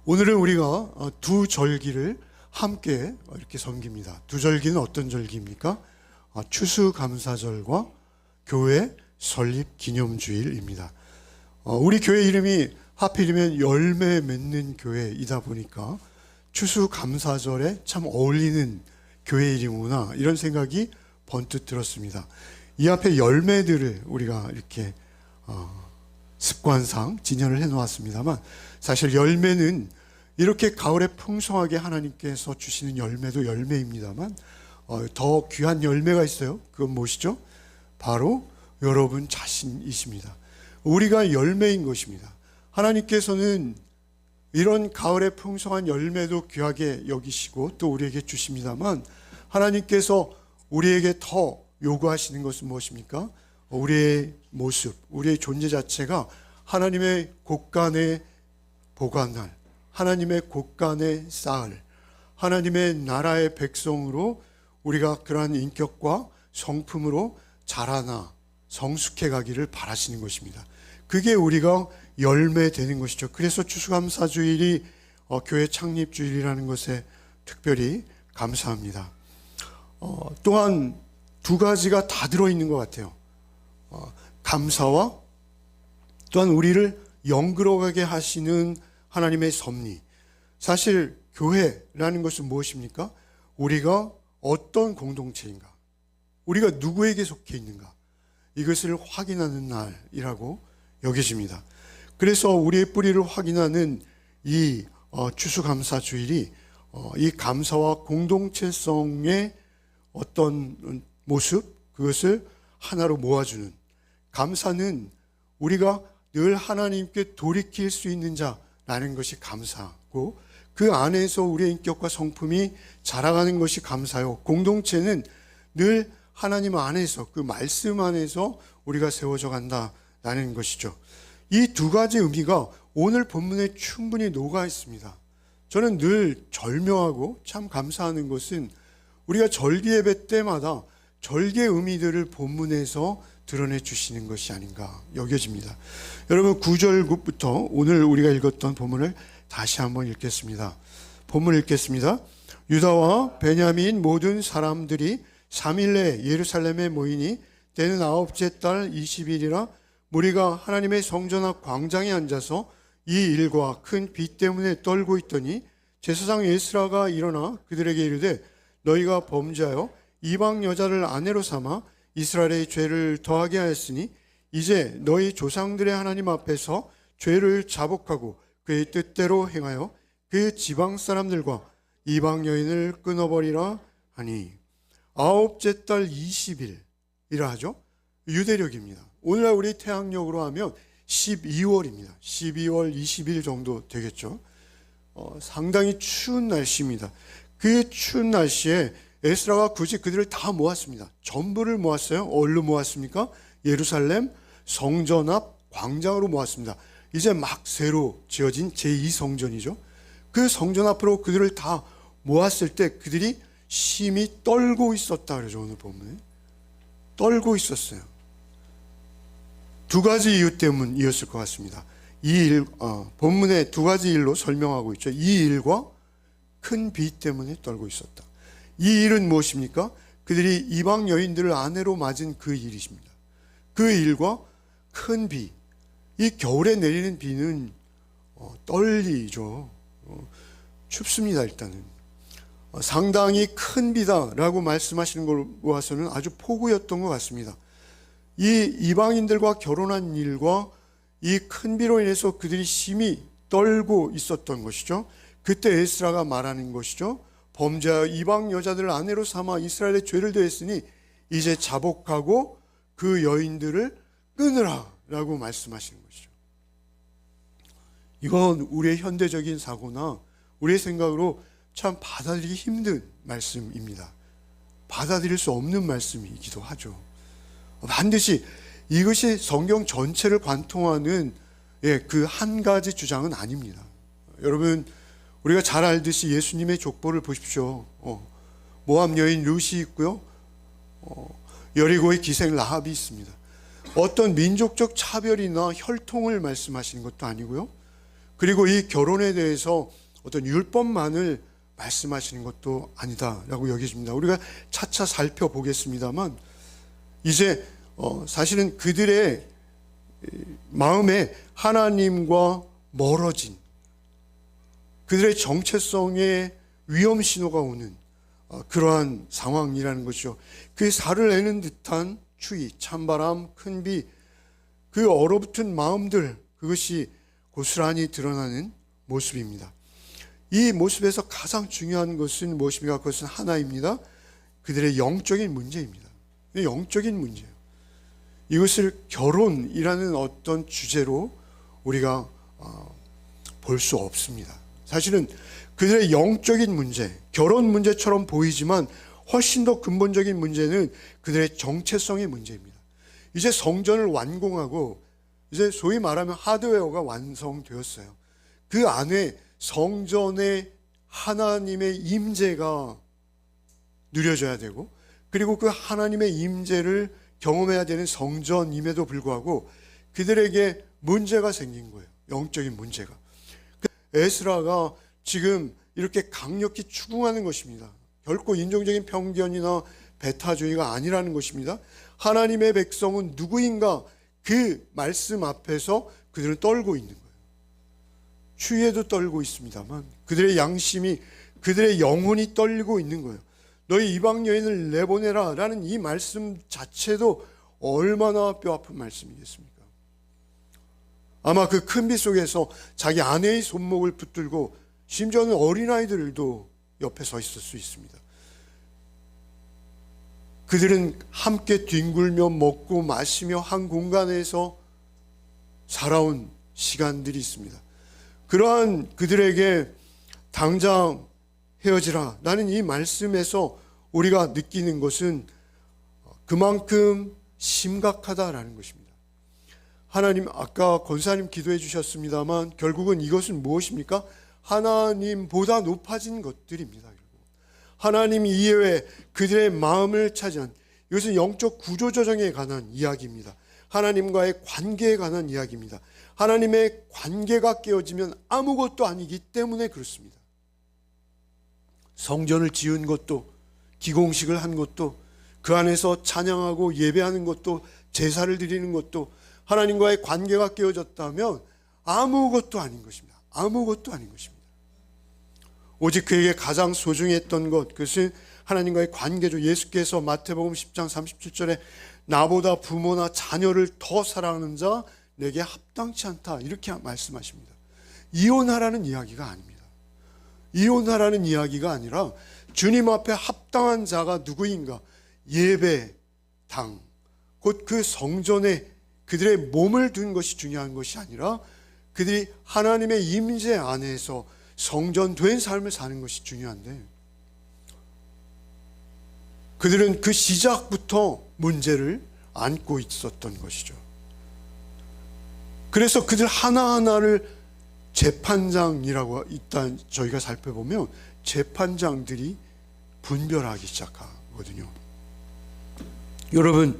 오늘은 우리가 두 절기를 함께 이렇게 섬깁니다. 두 절기는 어떤 절기입니까? 추수감사절과 교회 설립 기념주일입니다. 우리 교회 이름이 하필이면 열매 맺는 교회이다 보니까 추수감사절에 참 어울리는 교회 이름이구나, 이런 생각이 번뜩 들었습니다. 이 앞에 열매들을 우리가 이렇게 습관상 진열을 해놓았습니다만, 사실 열매는 이렇게 가을에 풍성하게 하나님께서 주시는 열매도 열매입니다만 더 귀한 열매가 있어요. 그건 무엇이죠? 바로 여러분 자신이십니다. 우리가 열매인 것입니다. 하나님께서는 이런 가을에 풍성한 열매도 귀하게 여기시고 또 우리에게 주십니다만, 하나님께서 우리에게 더 요구하시는 것은 무엇입니까? 우리의 모습, 우리의 존재 자체가 하나님의 곳간에 보관할, 하나님의 곳간에 쌓을, 하나님의 나라의 백성으로 우리가 그러한 인격과 성품으로 자라나 성숙해 가기를 바라시는 것입니다. 그게 우리가 열매 되는 것이죠. 그래서 추수감사주일이 교회 창립주일이라는 것에 특별히 감사합니다. 또한 두 가지가 다 들어있는 것 같아요. 감사와 또한 우리를 영그러가게 하시는 하나님의 섭리. 사실 교회라는 것은 무엇입니까? 우리가 어떤 공동체인가, 우리가 누구에게 속해 있는가, 이것을 확인하는 날이라고 여겨집니다. 그래서 우리의 뿌리를 확인하는 이 추수감사주일이 이 감사와 공동체성의 어떤 모습, 그것을 하나로 모아주는, 감사는 우리가 늘 하나님께 돌이킬 수 있는 자라는 것이 감사고, 그 안에서 우리의 인격과 성품이 자라가는 것이 감사요. 공동체는 늘 하나님 안에서, 그 말씀 안에서 우리가 세워져 간다라는 것이죠. 이 두 가지 의미가 오늘 본문에 충분히 녹아 있습니다. 저는 늘 절묘하고 참 감사하는 것은 우리가 절기 예배 때마다 절기의 의미들을 본문에서 드러내 주시는 것이 아닌가 여겨집니다. 여러분, 9절부터 오늘 우리가 읽었던 본문을 다시 한번 읽겠습니다. 본문 읽겠습니다. 유다와 베냐민 모든 사람들이 3일 내에 예루살렘에 모이니 때는 9째 달 20일이라 무리가 하나님의 성전 앞 광장에 앉아서 이 일과 큰 비 때문에 떨고 있더니 제사장 에스라가 일어나 그들에게 이르되 너희가 범죄하여 이방 여자를 아내로 삼아 이스라엘의 죄를 더하게 하였으니 이제 너희 조상들의 하나님 앞에서 죄를 자복하고 그의 뜻대로 행하여 그 지방 사람들과 이방 여인을 끊어버리라 하니, 9째 달 20일이라 하죠. 유대력입니다. 오늘날 우리 태양력으로 하면 12월입니다. 12월 20일 정도 되겠죠. 상당히 추운 날씨입니다. 그 추운 날씨에 에스라가 굳이 그들을 다 모았습니다. 전부를 모았어요. 어디로 모았습니까? 예루살렘 성전 앞 광장으로 모았습니다. 이제 막 새로 지어진 제2성전이죠. 그 성전 앞으로 그들을 다 모았을 때 그들이 심히 떨고 있었다 그러죠. 오늘 본문에 떨고 있었어요. 두 가지 이유 때문이었을 것 같습니다. 본문에 두 가지 일로 설명하고 있죠. 이 일과 큰 비 때문에 떨고 있었다. 이 일은 무엇입니까? 그들이 이방 여인들을 아내로 맞은 그 일이십니다. 그 일과 큰 비, 이 겨울에 내리는 비는 떨리죠. 춥습니다. 일단은 상당히 큰 비다라고 말씀하시는 걸 보아서는 아주 폭우였던 것 같습니다. 이 이방인들과 결혼한 일과 이 큰 비로 인해서 그들이 심히 떨고 있었던 것이죠. 그때 에스라가 말하는 것이죠. 범죄하여 이방 여자들을 아내로 삼아 이스라엘의 죄를 더했으니 이제 자복하고 그 여인들을 끊으라 라고 말씀하시는 것이죠. 이건 우리의 현대적인 사고나 우리의 생각으로 참 받아들이기 힘든 말씀입니다. 받아들일 수 없는 말씀이기도 하죠. 반드시 이것이 성경 전체를 관통하는 그 한 가지 주장은 아닙니다. 여러분, 우리가 잘 알듯이 예수님의 족보를 보십시오. 모압 여인 룻이 있고요. 여리고의 기생 라합이 있습니다. 어떤 민족적 차별이나 혈통을 말씀하시는 것도 아니고요. 그리고 이 결혼에 대해서 어떤 율법만을 말씀하시는 것도 아니다라고 여겨집니다. 우리가 차차 살펴보겠습니다만 이제 사실은 그들의 마음에 하나님과 멀어진 그들의 정체성에 위험 신호가 오는 그러한 상황이라는 것이죠. 그 살을 내는 듯한 추위, 찬바람, 큰 비, 그 얼어붙은 마음들, 그것이 고스란히 드러나는 모습입니다. 이 모습에서 가장 중요한 것은 무엇입니까? 그것은 하나입니다. 그들의 영적인 문제입니다. 영적인 문제예요. 이것을 결혼이라는 어떤 주제로 우리가 볼 수 없습니다. 사실은 그들의 영적인 문제, 결혼 문제처럼 보이지만 훨씬 더 근본적인 문제는 그들의 정체성의 문제입니다. 이제 성전을 완공하고 이제 소위 말하면 하드웨어가 완성되었어요. 그 안에 성전에 하나님의 임재가 누려져야 되고, 그리고 그 하나님의 임재를 경험해야 되는 성전임에도 불구하고 그들에게 문제가 생긴 거예요. 영적인 문제가. 에스라가 지금 이렇게 강력히 추궁하는 것입니다. 결코 인종적인 편견이나 배타주의가 아니라는 것입니다. 하나님의 백성은 누구인가, 그 말씀 앞에서 그들은 떨고 있는 거예요. 추위에도 떨고 있습니다만 그들의 양심이, 그들의 영혼이 떨리고 있는 거예요. 너희 이방 여인을 내보내라 라는 이 말씀 자체도 얼마나 뼈아픈 말씀이겠습니까? 아마 그 큰 비 속에서 자기 아내의 손목을 붙들고 심지어는 어린아이들도 옆에 서 있을 수 있습니다. 그들은 함께 뒹굴며 먹고 마시며 한 공간에서 살아온 시간들이 있습니다. 그러한 그들에게 당장 헤어지라 라는 이 말씀에서 우리가 느끼는 것은 그만큼 심각하다라는 것입니다. 하나님, 아까 권사님 기도해 주셨습니다만 결국은 이것은 무엇입니까? 하나님보다 높아진 것들입니다. 하나님 이외에 그들의 마음을 차지한, 이것은 영적 구조조정에 관한 이야기입니다. 하나님과의 관계에 관한 이야기입니다. 하나님의 관계가 깨어지면 아무것도 아니기 때문에 그렇습니다. 성전을 지은 것도, 기공식을 한 것도, 그 안에서 찬양하고 예배하는 것도, 제사를 드리는 것도 하나님과의 관계가 깨어졌다면 아무것도 아닌 것입니다. 아무것도 아닌 것입니다. 오직 그에게 가장 소중했던 것, 그것은 하나님과의 관계죠. 예수께서 마태복음 10장 37절에 나보다 부모나 자녀를 더 사랑하는 자 내게 합당치 않다, 이렇게 말씀하십니다. 이혼하라는 이야기가 아닙니다. 이혼하라는 이야기가 아니라 주님 앞에 합당한 자가 누구인가, 예배당, 곧 그 성전에 그들의 몸을 둔 것이 중요한 것이 아니라 그들이 하나님의 임재 안에서 성전된 삶을 사는 것이 중요한데, 그들은 그 시작부터 문제를 안고 있었던 것이죠. 그래서 그들 하나하나를 재판장이라고 일단 저희가 살펴보면 재판장들이 분별하기 시작하거든요. 여러분,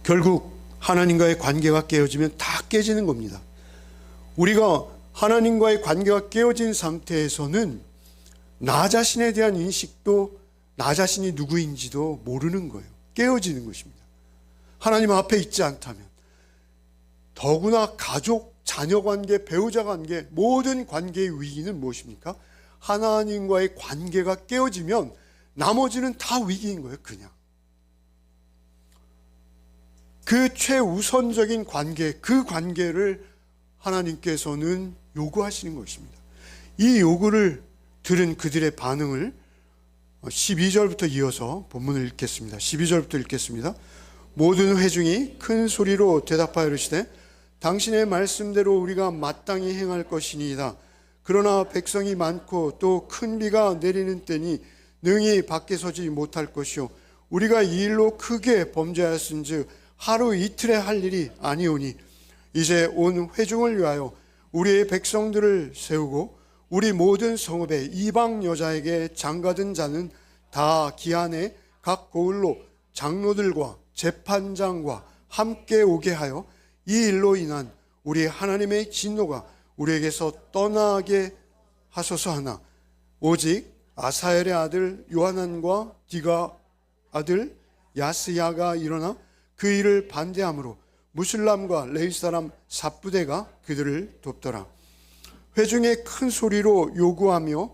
결국 하나님과의 관계가 깨어지면 다 깨지는 겁니다. 우리가 하나님과의 관계가 깨어진 상태에서는 나 자신에 대한 인식도, 나 자신이 누구인지도 모르는 거예요. 깨어지는 것입니다. 하나님 앞에 있지 않다면. 더구나 가족, 자녀 관계, 배우자 관계, 모든 관계의 위기는 무엇입니까? 하나님과의 관계가 깨어지면 나머지는 다 위기인 거예요. 그냥 그 최우선적인 관계, 그 관계를 하나님께서는 요구하시는 것입니다. 이 요구를 들은 그들의 반응을 12절부터 이어서 본문을 읽겠습니다. 12절부터 읽겠습니다. 모든 회중이 큰 소리로 대답하여 이르시되 당신의 말씀대로 우리가 마땅히 행할 것이니이다. 그러나 백성이 많고 또 큰 비가 내리는 때니 능히 밖에 서지 못할 것이요 우리가 이 일로 크게 범죄하였은즉 하루 이틀에 할 일이 아니오니 이제 온 회중을 위하여 우리의 백성들을 세우고 우리 모든 성읍의 이방 여자에게 장가든 자는 다 기한에 각 고을로 장로들과 재판장과 함께 오게 하여 이 일로 인한 우리 하나님의 진노가 우리에게서 떠나게 하소서 하나 오직 아사엘의 아들 요하난과 디가 아들 야스야가 일어나 그 일을 반대하므로 무슬람과 레위 사람 삽부대가 그들을 돕더라. 회중에 큰 소리로 요구하며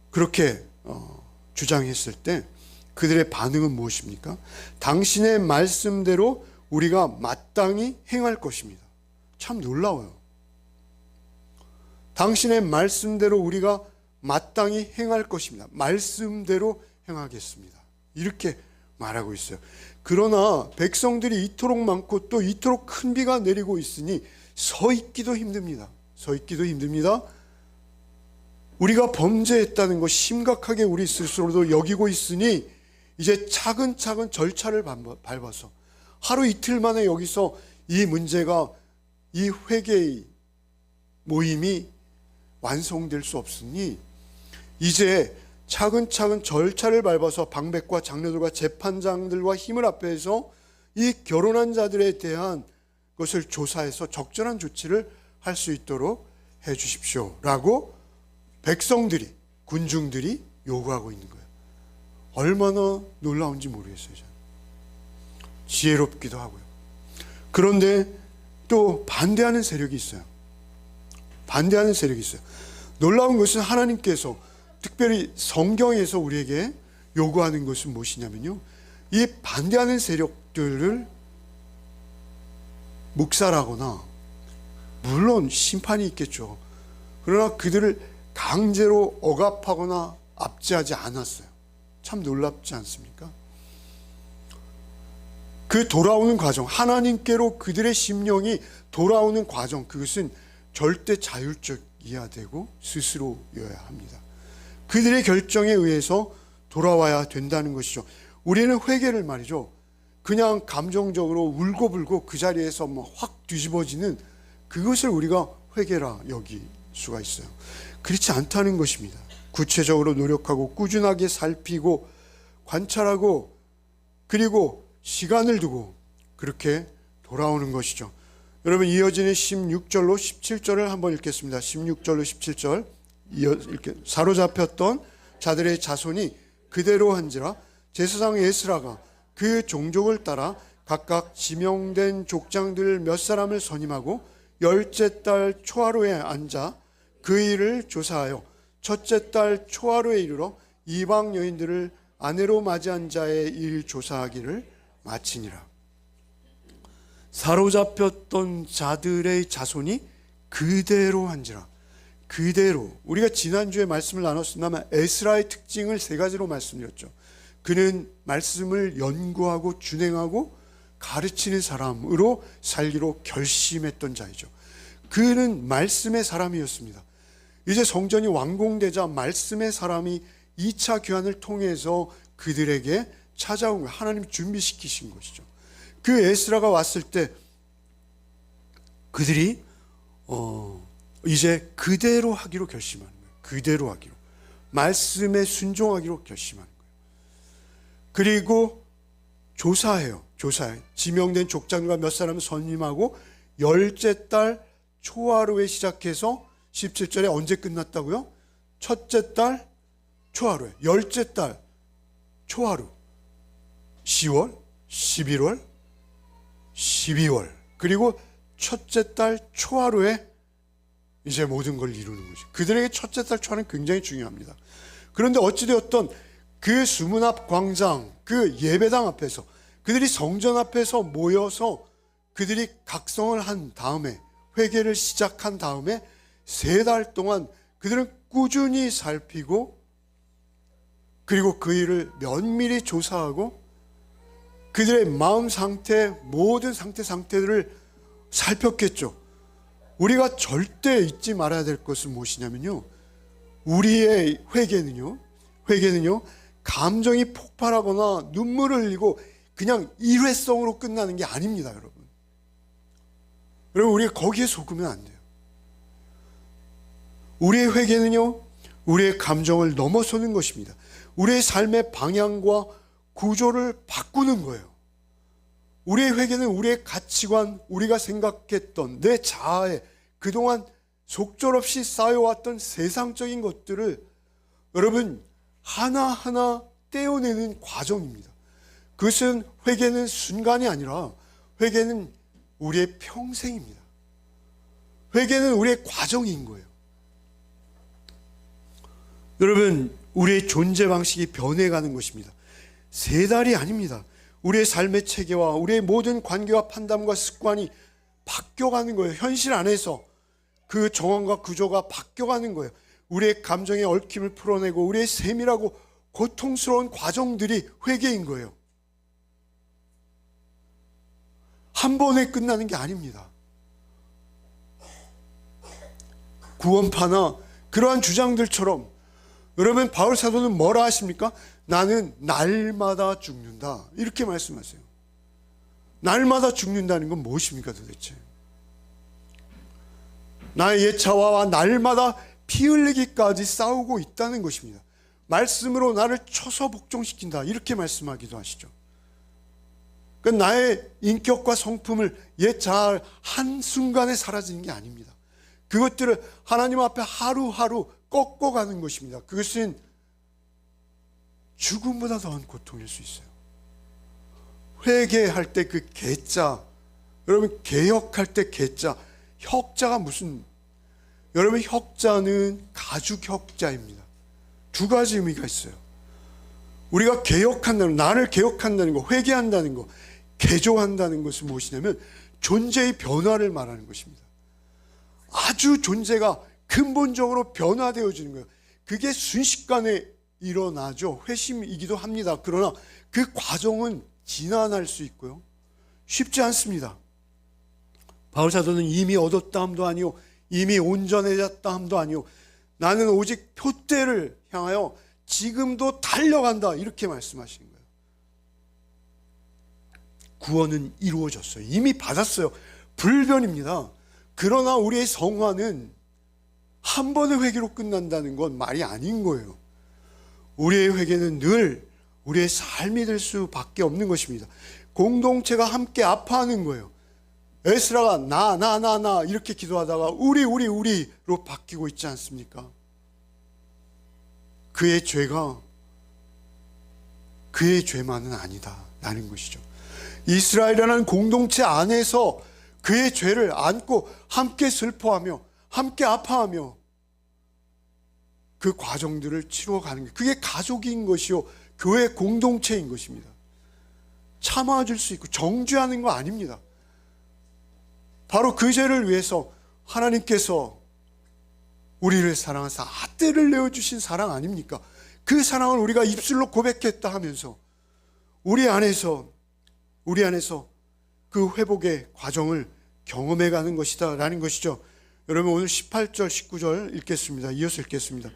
그렇게 주장했을 때 그들의 반응은 무엇입니까? 당신의 말씀대로 우리가 마땅히 행할 것입니다. 참 놀라워요. 당신의 말씀대로 우리가 마땅히 행할 것입니다. 말씀대로 행하겠습니다. 이렇게 말하고 있어요. 그러나 백성들이 이토록 많고 또 이토록 큰 비가 내리고 있으니 서 있기도 힘듭니다. 서 있기도 힘듭니다. 우리가 범죄했다는 것 심각하게 우리 스스로도 여기고 있으니 이제 차근차근 절차를 밟아서 하루 이틀 만에 여기서 이 문제가 이 회개의 모임이 완성될 수 없으니 이제 차근차근 절차를 밟아서 방백과 장로들과 재판장들과 힘을 합해서 이 결혼한 자들에 대한 것을 조사해서 적절한 조치를 할 수 있도록 해 주십시오 라고 백성들이, 군중들이 요구하고 있는 거예요. 얼마나 놀라운지 모르겠어요. 저는. 지혜롭기도 하고요. 그런데 또 반대하는 세력이 있어요. 반대하는 세력이 있어요. 놀라운 것은 하나님께서 특별히 성경에서 우리에게 요구하는 것은 무엇이냐면요, 이 반대하는 세력들을 묵살하거나, 물론 심판이 있겠죠. 그러나 그들을 강제로 억압하거나 압제하지 않았어요. 참 놀랍지 않습니까? 그 돌아오는 과정, 하나님께로 그들의 심령이 돌아오는 과정, 그것은 절대 자율적이어야 되고 스스로여야 합니다. 그들의 결정에 의해서 돌아와야 된다는 것이죠. 우리는 회개를 말이죠, 그냥 감정적으로 울고불고 그 자리에서 확 뒤집어지는 그것을 우리가 회개라 여길 수가 있어요. 그렇지 않다는 것입니다. 구체적으로 노력하고 꾸준하게 살피고 관찰하고 그리고 시간을 두고 그렇게 돌아오는 것이죠. 여러분, 이어지는 16절로 17절을 한번 읽겠습니다. 16절로 17절 이렇게 사로잡혔던 자들의 자손이 그대로 한지라 제사장 에스라가 그 종족을 따라 각각 지명된 족장들 몇 사람을 선임하고 열째 달 초하루에 앉아 그 일을 조사하여 첫째 달 초하루에 이르러 이방 여인들을 아내로 맞이한 자의 일 조사하기를 마치니라. 사로잡혔던 자들의 자손이 그대로 한지라. 그대로. 우리가 지난주에 말씀을 나눴습니다만 에스라의 특징을 세 가지로 말씀드렸죠. 그는 말씀을 연구하고 준행하고 가르치는 사람으로 살기로 결심했던 자이죠. 그는 말씀의 사람이었습니다. 이제 성전이 완공되자 말씀의 사람이 2차 귀환을 통해서 그들에게 찾아온 거예요. 하나님 준비시키신 것이죠. 그 에스라가 왔을 때 그들이 이제 그대로 하기로 결심하는 거예요. 그대로 하기로. 말씀에 순종하기로 결심하는 거예요. 그리고 조사해요. 조사해. 지명된 족장과 몇 사람을 선임하고 열째 달 초하루에 시작해서 17절에 언제 끝났다고요? 첫째 달 초하루에. 열째 달 초하루. 10월, 11월, 12월. 그리고 첫째 달 초하루에 이제 모든 걸 이루는 거죠. 그들에게 첫째 달 초하루는 굉장히 중요합니다. 그런데 어찌되었던 그 수문 앞 광장, 그 예배당 앞에서 그들이 성전 앞에서 모여서 그들이 각성을 한 다음에 회개를 시작한 다음에 3달 동안 그들은 꾸준히 살피고 그리고 그 일을 면밀히 조사하고 그들의 마음 상태, 모든 상태들을 살폈겠죠. 우리가 절대 잊지 말아야 될 것은 무엇이냐면요, 우리의 회개는요 감정이 폭발하거나 눈물을 흘리고 그냥 일회성으로 끝나는 게 아닙니다. 여러분, 우리가 거기에 속으면 안 돼요. 우리의 회개는요, 우리의 감정을 넘어서는 것입니다. 우리의 삶의 방향과 구조를 바꾸는 거예요. 우리의 회개는 우리의 가치관, 우리가 생각했던 내 자아에 그동안 속절없이 쌓여왔던 세상적인 것들을 여러분 하나하나 떼어내는 과정입니다. 그것은 회개는 순간이 아니라 회개는 우리의 평생입니다. 회개는 우리의 과정인 거예요. 여러분, 우리의 존재 방식이 변해가는 것입니다. 세 달이 아닙니다. 우리의 삶의 체계와 우리의 모든 관계와 판단과 습관이 바뀌어가는 거예요. 현실 안에서 그 정황과 구조가 바뀌어가는 거예요. 우리의 감정의 얽힘을 풀어내고 우리의 세밀하고 고통스러운 과정들이 회개인 거예요. 한 번에 끝나는 게 아닙니다. 구원파나 그러한 주장들처럼 여러분, 바울 사도는 뭐라 하십니까? 나는 날마다 죽는다, 이렇게 말씀하세요. 날마다 죽는다는 건 무엇입니까 도대체? 나의 옛 자아와 날마다 피 흘리기까지 싸우고 있다는 것입니다. 말씀으로 나를 쳐서 복종시킨다, 이렇게 말씀하기도 하시죠. 그러니까 나의 인격과 성품을 옛 자아 한순간에 사라지는 게 아닙니다. 그것들을 하나님 앞에 하루하루 꺾어가는 것입니다. 그것은 죽음보다 더한 고통일 수 있어요. 회개할 때 그 개자, 여러분 개혁할 때 개자, 혁자가 무슨, 여러분 혁자는 가죽 혁자입니다. 두 가지 의미가 있어요. 우리가 개혁한다는, 나를 개혁한다는 거, 회개한다는 거, 개조한다는 것은 무엇이냐면 존재의 변화를 말하는 것입니다. 아주 존재가 근본적으로 변화되어지는 거예요. 그게 순식간에 일어나죠. 회심이기도 합니다. 그러나 그 과정은 지난할 수 있고요, 쉽지 않습니다. 바울 사도는 이미 얻었다 함도 아니요, 이미 온전해졌다 함도 아니요, 나는 오직 표대를 향하여 지금도 달려간다, 이렇게 말씀하시는 거예요. 구원은 이루어졌어요. 이미 받았어요. 불변입니다. 그러나 우리의 성화는 한 번의 회개로 끝난다는 건 말이 아닌 거예요. 우리의 회개는 늘 우리의 삶이 될 수밖에 없는 것입니다. 공동체가 함께 아파하는 거예요. 에스라가 나 이렇게 기도하다가 우리로 바뀌고 있지 않습니까? 그의 죄가 그의 죄만은 아니다라는 것이죠. 이스라엘이라는 공동체 안에서 그의 죄를 안고 함께 슬퍼하며 함께 아파하며 그 과정들을 치러가는 것, 그게 가족인 것이요 교회 공동체인 것입니다. 참아줄 수 있고 정죄하는 거 아닙니다. 바로 그 죄를 위해서 하나님께서 우리를 사랑하사 아들을 내어주신 사랑 아닙니까? 그 사랑을 우리가 입술로 고백했다 하면서 우리 안에서 그 회복의 과정을 경험해가는 것이다 라는 것이죠. 여러분, 오늘 18절 19절 읽겠습니다. 이어서 읽겠습니다.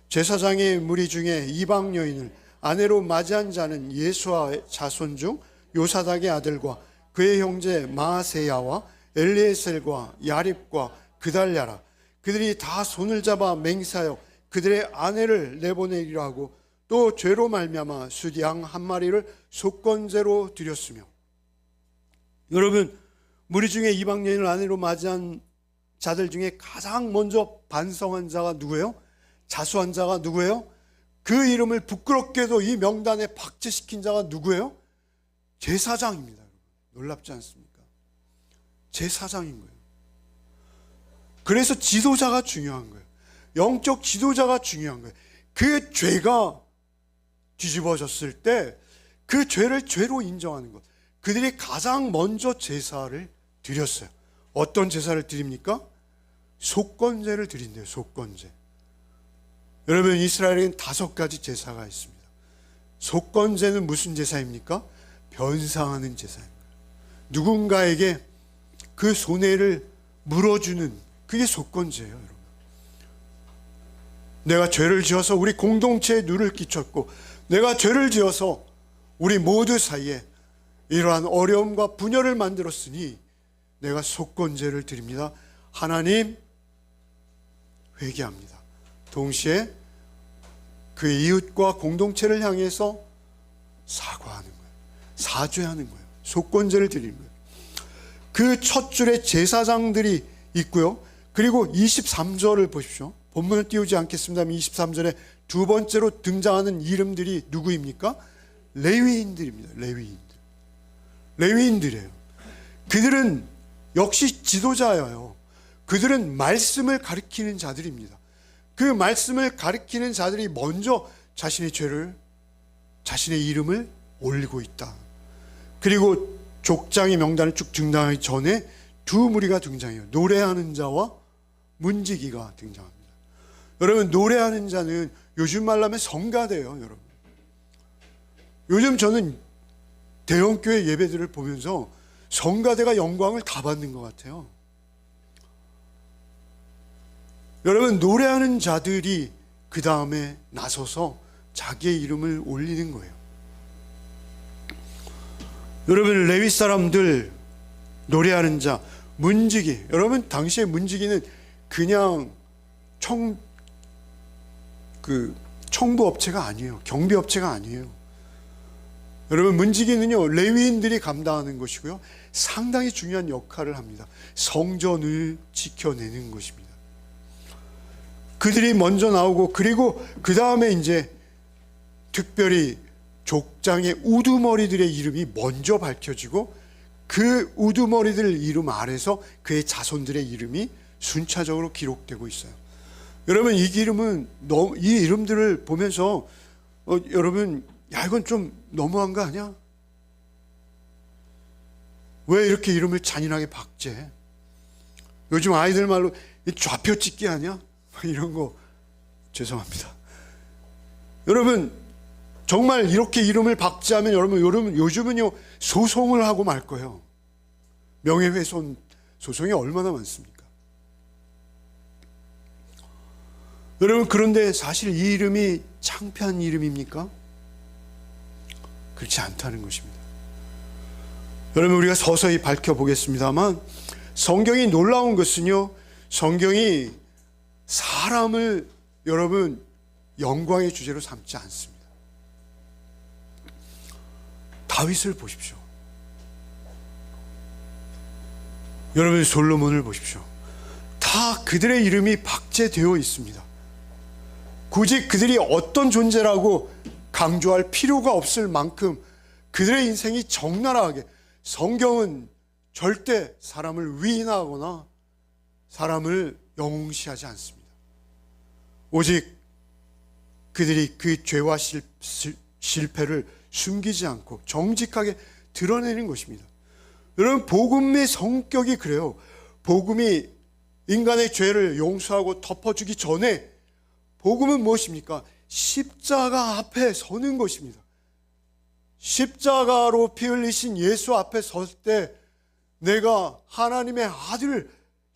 제사장의 무리 중에 이방 여인을 아내로 맞이한 자는 예수와 자손 중 요사닥의 아들과 그의 형제 마세야와 엘리에셀과 야립과 그달랴라. 그들이 다 손을 잡아 맹세하여 그들의 아내를 내보내기로 하고 또 죄로 말미암아 숫양 한 마리를 속건제로 드렸으며. 여러분, 무리 중에 이방 여인을 아내로 맞이한 자들 중에 가장 먼저 반성한 자가 누구예요? 자수한 자가 누구예요? 그 이름을 부끄럽게도 이 명단에 박제시킨 자가 누구예요? 제사장입니다. 놀랍지 않습니까? 제사장인 거예요. 그래서 지도자가 중요한 거예요. 영적 지도자가 중요한 거예요. 그 죄가 뒤집어졌을 때 그 죄를 죄로 인정하는 것. 그들이 가장 먼저 제사를 드렸어요. 어떤 제사를 드립니까? 속건제를 드린대요. 속건제. 여러분, 이스라엘에는 5가지 제사가 있습니다. 속건제는 무슨 제사입니까? 변상하는 제사입니다. 누군가에게 그 손해를 물어주는, 그게 속건제예요. 여러분, 내가 죄를 지어서 우리 공동체에 누를 끼쳤고 내가 죄를 지어서 우리 모두 사이에 이러한 어려움과 분열을 만들었으니 내가 속건제를 드립니다. 하나님, 회개합니다. 동시에 그 이웃과 공동체를 향해서 사과하는 거예요. 사죄하는 거예요. 속건제를 드리는 거예요. 그 첫 줄에 제사장들이 있고요. 그리고 23절을 보십시오. 본문을 띄우지 않겠습니다만 23절에 두 번째로 등장하는 이름들이 누구입니까? 레위인들입니다. 레위인들이에요. 그들은 역시 지도자예요. 그들은 말씀을 가리키는 자들입니다. 그 말씀을 가리키는 자들이 먼저 자신의 죄를, 자신의 이름을 올리고 있다. 그리고 족장의 명단을 쭉 등장하기 전에 두 무리가 등장해요. 노래하는 자와 문지기가 등장합니다. 여러분, 노래하는 자는 요즘 말로 하면 성가대예요, 여러분. 요즘 저는 대형교회 예배들을 보면서 성가대가 영광을 다 받는 것 같아요. 여러분, 노래하는 자들이 그 다음에 나서서 자기의 이름을 올리는 거예요. 여러분, 레위 사람들, 노래하는 자, 문지기. 여러분, 당시에 문지기는 그냥 청부업체가 아니에요. 경비업체가 아니에요. 여러분, 문지기는요, 레위인들이 감당하는 것이고요, 상당히 중요한 역할을 합니다. 성전을 지켜내는 것입니다. 그들이 먼저 나오고, 그리고 그 다음에 이제 특별히 족장의 우두머리들의 이름이 먼저 밝혀지고, 그 우두머리들 이름 아래서 그의 자손들의 이름이 순차적으로 기록되고 있어요. 여러분, 이 이름들을 보면서 여러분, 야, 이건 좀 너무한 거 아니야? 왜 이렇게 이름을 잔인하게 박제? 요즘 아이들 말로 좌표 찍기 아니야? 이런 거 죄송합니다. 여러분, 정말 이렇게 이름을 박제하면 여러분 요즘은요 소송을 하고 말 거예요. 명예훼손 소송이 얼마나 많습니까? 여러분, 그런데 사실 이 이름이 창피한 이름입니까? 그렇지 않다는 것입니다. 여러분, 우리가 서서히 밝혀보겠습니다만, 성경이 놀라운 것은요, 성경이 사람을 여러분 영광의 주제로 삼지 않습니다. 다윗을 보십시오. 여러분, 솔로몬을 보십시오. 다 그들의 이름이 박제되어 있습니다. 굳이 그들이 어떤 존재라고 강조할 필요가 없을 만큼 그들의 인생이 적나라하게, 성경은 절대 사람을 위인하거나 사람을 영웅시하지 않습니다. 오직 그들이 그 죄와 실패를 숨기지 않고 정직하게 드러내는 것입니다. 여러분, 복음의 성격이 그래요. 복음이 인간의 죄를 용서하고 덮어주기 전에 복음은 무엇입니까? 십자가 앞에 서는 것입니다. 십자가로 피 흘리신 예수 앞에 설 때 내가 하나님의 아들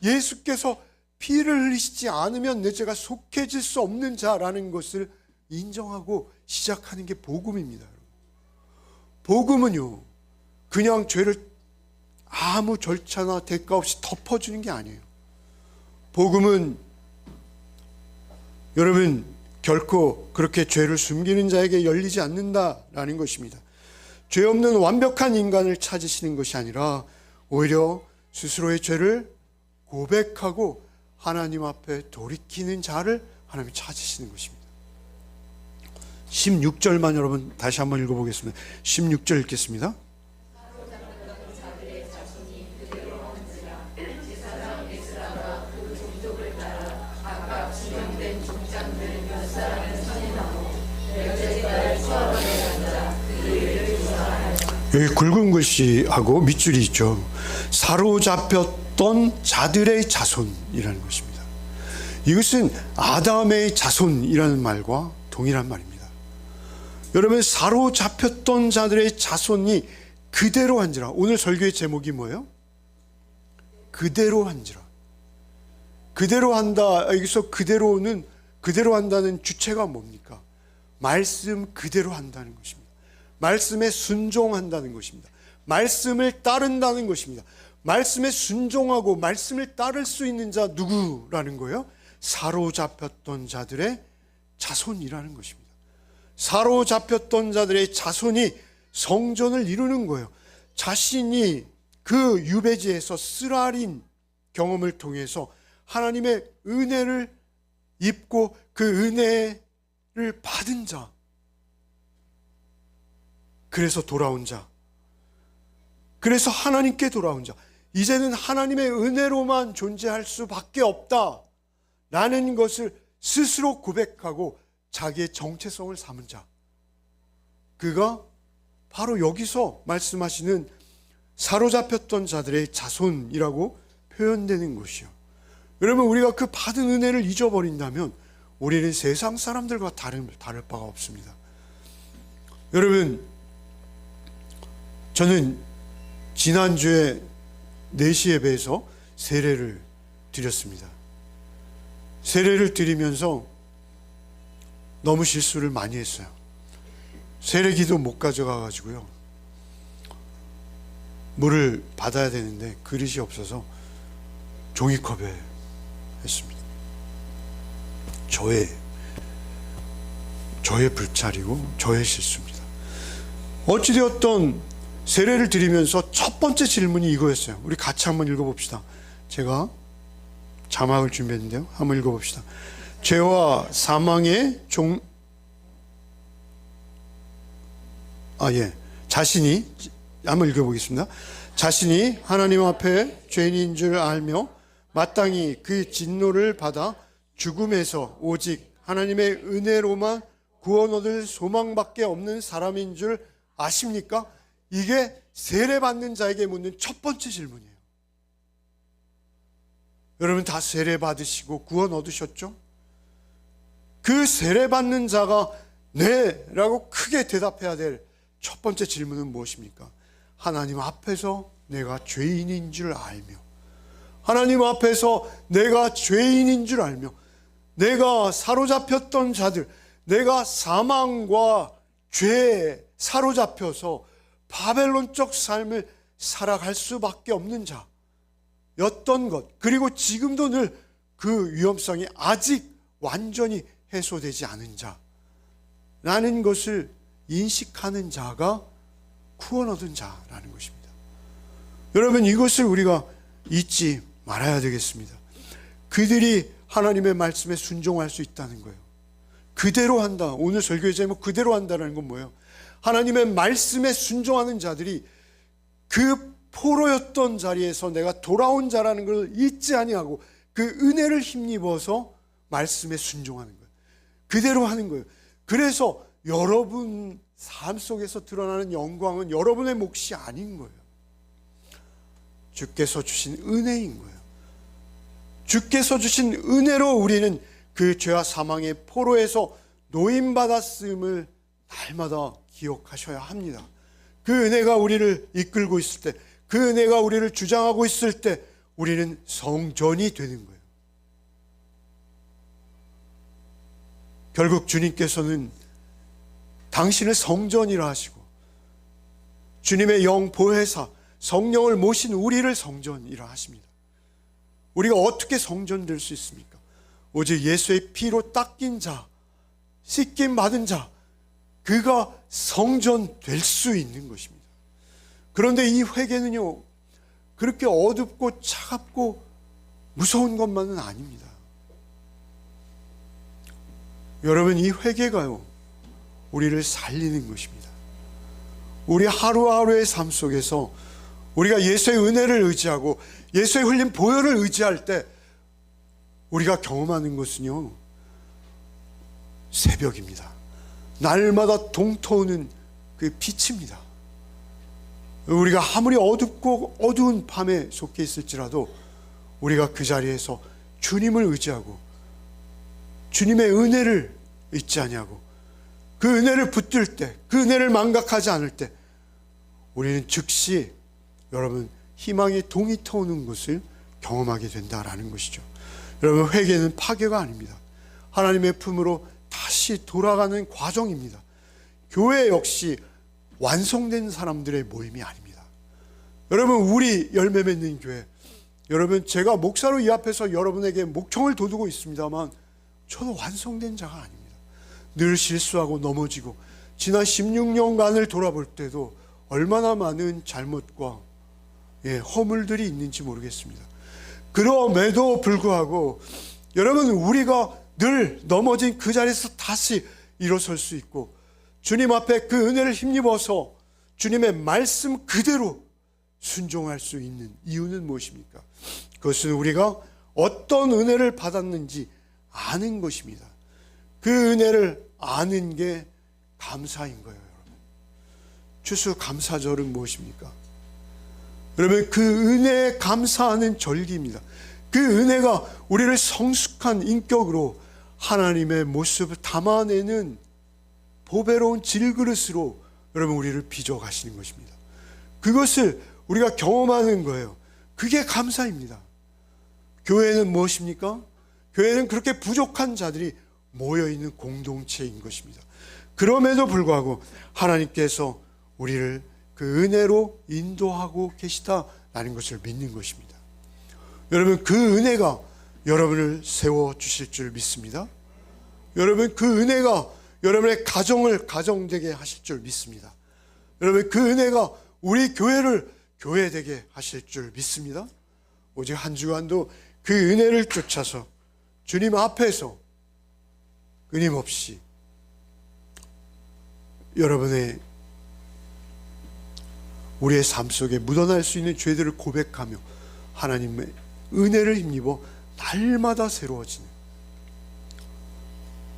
예수께서 피를 흘리시지 않으면 내 죄가 속해질 수 없는 자라는 것을 인정하고 시작하는 게 복음입니다. 복음은요, 그냥 죄를 아무 절차나 대가 없이 덮어주는 게 아니에요. 복음은 여러분, 결코 그렇게 죄를 숨기는 자에게 열리지 않는다라는 것입니다. 죄 없는 완벽한 인간을 찾으시는 것이 아니라 오히려 스스로의 죄를 고백하고 하나님 앞에 돌이키는 자를 하나님이 찾으시는 것입니다. 16절만 여러분 다시 한번 읽어보겠습니다. 16절 읽겠습니다. 여기 굵은 글씨하고 밑줄이 있죠. 사로잡혔던 자들의 자손이라는 것입니다. 이것은 아담의 자손이라는 말과 동일한 말입니다. 여러분, 사로잡혔던 자들의 자손이 그대로 한지라. 오늘 설교의 제목이 뭐예요? 그대로 한지라. 그대로 한다. 여기서 그대로 한다는 주체가 뭡니까? 말씀 그대로 한다는 것입니다. 말씀에 순종한다는 것입니다. 말씀을 따른다는 것입니다. 말씀에 순종하고 말씀을 따를 수 있는 자 누구라는 거예요? 사로잡혔던 자들의 자손이라는 것입니다. 사로잡혔던 자들의 자손이 성전을 이루는 거예요. 자신이 그 유배지에서 쓰라린 경험을 통해서 하나님의 은혜를 입고 그 은혜를 받은 자, 그래서 돌아온 자, 그래서 하나님께 돌아온 자, 이제는 하나님의 은혜로만 존재할 수밖에 없다 라는 것을 스스로 고백하고 자기의 정체성을 삼은 자, 그가 바로 여기서 말씀하시는 사로잡혔던 자들의 자손이라고 표현되는 것이요. 여러분, 우리가 그 받은 은혜를 잊어버린다면 우리는 세상 사람들과 다를 바가 없습니다. 여러분, 저는 지난주에 4시 예배에서 세례를 드렸습니다. 세례를 드리면서 너무 실수를 많이 했어요. 세례기도 못 가져가가지고요, 물을 받아야 되는데 그릇이 없어서 종이컵에 했습니다. 저의 불찰이고 저의 실수입니다. 어찌되었던 세례를 드리면서 첫 번째 질문이 이거였어요. 우리 같이 한번 읽어봅시다. 제가 자막을 준비했는데요, 한번 읽어봅시다. 죄와 사망의 자신이, 한번 읽어보겠습니다. 자신이 하나님 앞에 죄인인 줄 알며 마땅히 그 진노를 받아 죽음에서 오직 하나님의 은혜로만 구원 얻을 소망밖에 없는 사람인 줄 아십니까? 이게 세례받는 자에게 묻는 첫 번째 질문이에요. 여러분, 다 세례받으시고 구원 얻으셨죠? 그 세례받는 자가 네 라고 크게 대답해야 될 첫 번째 질문은 무엇입니까? 하나님 앞에서 내가 죄인인 줄 알며, 하나님 앞에서 내가 죄인인 줄 알며, 내가 사로잡혔던 자들, 내가 사망과 죄에 사로잡혀서 바벨론적 삶을 살아갈 수밖에 없는 자였던 것, 그리고 지금도 늘 그 위험성이 아직 완전히 해소되지 않은 자라는 것을 인식하는 자가 구원 얻은 자라는 것입니다. 여러분, 이것을 우리가 잊지 말아야 되겠습니다. 그들이 하나님의 말씀에 순종할 수 있다는 거예요. 그대로 한다. 오늘 설교의 제목 그대로 한다는 건 뭐예요? 하나님의 말씀에 순종하는 자들이 그 포로였던 자리에서 내가 돌아온 자라는 걸 잊지 아니하고 그 은혜를 힘입어서 말씀에 순종하는 거예요. 그대로 하는 거예요. 그래서 여러분 삶 속에서 드러나는 영광은 여러분의 몫이 아닌 거예요. 주께서 주신 은혜인 거예요. 주께서 주신 은혜로 우리는 그 죄와 사망의 포로에서 노임받았음을 날마다 기억하셔야 합니다. 그 은혜가 우리를 이끌고 있을 때, 그 은혜가 우리를 주장하고 있을 때 우리는 성전이 되는 거예요. 결국 주님께서는 당신을 성전이라 하시고 주님의 영 보혜사 성령을 모신 우리를 성전이라 하십니다. 우리가 어떻게 성전될 수 있습니까? 오직 예수의 피로 닦인 자, 씻김 받은 자, 그가 성전될 수 있는 것입니다. 그런데 이 회개는요, 그렇게 어둡고 차갑고 무서운 것만은 아닙니다. 여러분, 이 회개가요, 우리를 살리는 것입니다. 우리 하루하루의 삶 속에서 우리가 예수의 은혜를 의지하고 예수의 흘린 보혈을 의지할 때 우리가 경험하는 것은요, 새벽입니다. 날마다 동터오는 그 빛입니다. 우리가 아무리 어둡고 어두운 밤에 속해 있을지라도 우리가 그 자리에서 주님을 의지하고 주님의 은혜를 잊지 아니하고 그 은혜를 붙들 때, 그 은혜를 망각하지 않을 때 우리는 즉시 여러분 희망의 동이 터오는 것을 경험하게 된다라는 것이죠. 여러분, 회개는 파괴가 아닙니다. 하나님의 품으로 다시 돌아가는 과정입니다. 교회 역시 완성된 사람들의 모임이 아닙니다. 여러분, 우리 열매 맺는 교회, 여러분, 제가 목사로 이 앞에서 여러분에게 목청을 돋우고 있습니다만 저는 완성된 자가 아닙니다. 늘 실수하고 넘어지고 지난 16년간을 돌아볼 때도 얼마나 많은 잘못과 허물들이 있는지 모르겠습니다. 그럼에도 불구하고 여러분, 우리가 늘 넘어진 그 자리에서 다시 일어설 수 있고 주님 앞에 그 은혜를 힘입어서 주님의 말씀 그대로 순종할 수 있는 이유는 무엇입니까? 그것은 우리가 어떤 은혜를 받았는지 아는 것입니다. 그 은혜를 아는 게 감사인 거예요. 여러분, 추수감사절은 무엇입니까? 여러분, 그 은혜에 감사하는 절기입니다. 그 은혜가 우리를 성숙한 인격으로 하나님의 모습을 담아내는 보배로운 질그릇으로 여러분 우리를 빚어가시는 것입니다. 그것을 우리가 경험하는 거예요. 그게 감사입니다. 교회는 무엇입니까? 교회는 그렇게 부족한 자들이 모여있는 공동체인 것입니다. 그럼에도 불구하고 하나님께서 우리를 그 은혜로 인도하고 계시다라는 것을 믿는 것입니다. 여러분, 그 은혜가 여러분을 세워주실 줄 믿습니다. 여러분, 그 은혜가 여러분의 가정을 가정되게 하실 줄 믿습니다. 여러분, 그 은혜가 우리 교회를 교회되게 하실 줄 믿습니다. 오직 한 주간도 그 은혜를 쫓아서 주님 앞에서 끊임없이 여러분의 우리의 삶 속에 묻어날 수 있는 죄들을 고백하며 하나님의 은혜를 힘입어 날마다 새로워지는,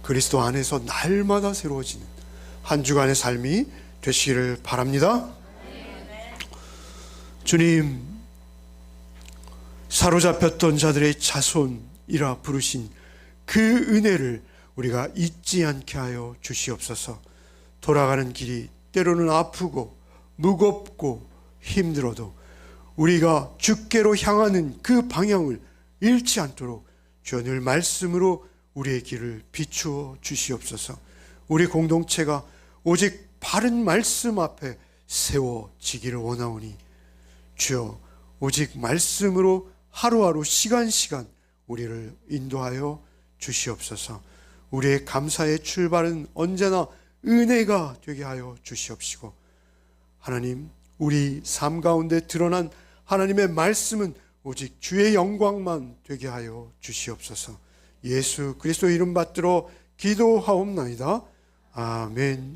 그리스도 안에서 날마다 새로워지는 한 주간의 삶이 되시기를 바랍니다. 주님, 사로잡혔던 자들의 자손이라 부르신 그 은혜를 우리가 잊지 않게 하여 주시옵소서. 돌아가는 길이 때로는 아프고 무겁고 힘들어도 우리가 주께로 향하는 그 방향을 잃지 않도록 주여 늘 말씀으로 우리의 길을 비추어 주시옵소서. 우리 공동체가 오직 바른 말씀 앞에 세워지기를 원하오니 주여 오직 말씀으로 하루하루 시간 우리를 인도하여 주시옵소서. 우리의 감사의 출발은 언제나 은혜가 되게 하여 주시옵시고 하나님, 우리 삶 가운데 드러난 하나님의 말씀은 오직 주의 영광만 되게 하여 주시옵소서. 예수 그리스도 이름 받들어 기도하옵나이다. 아멘.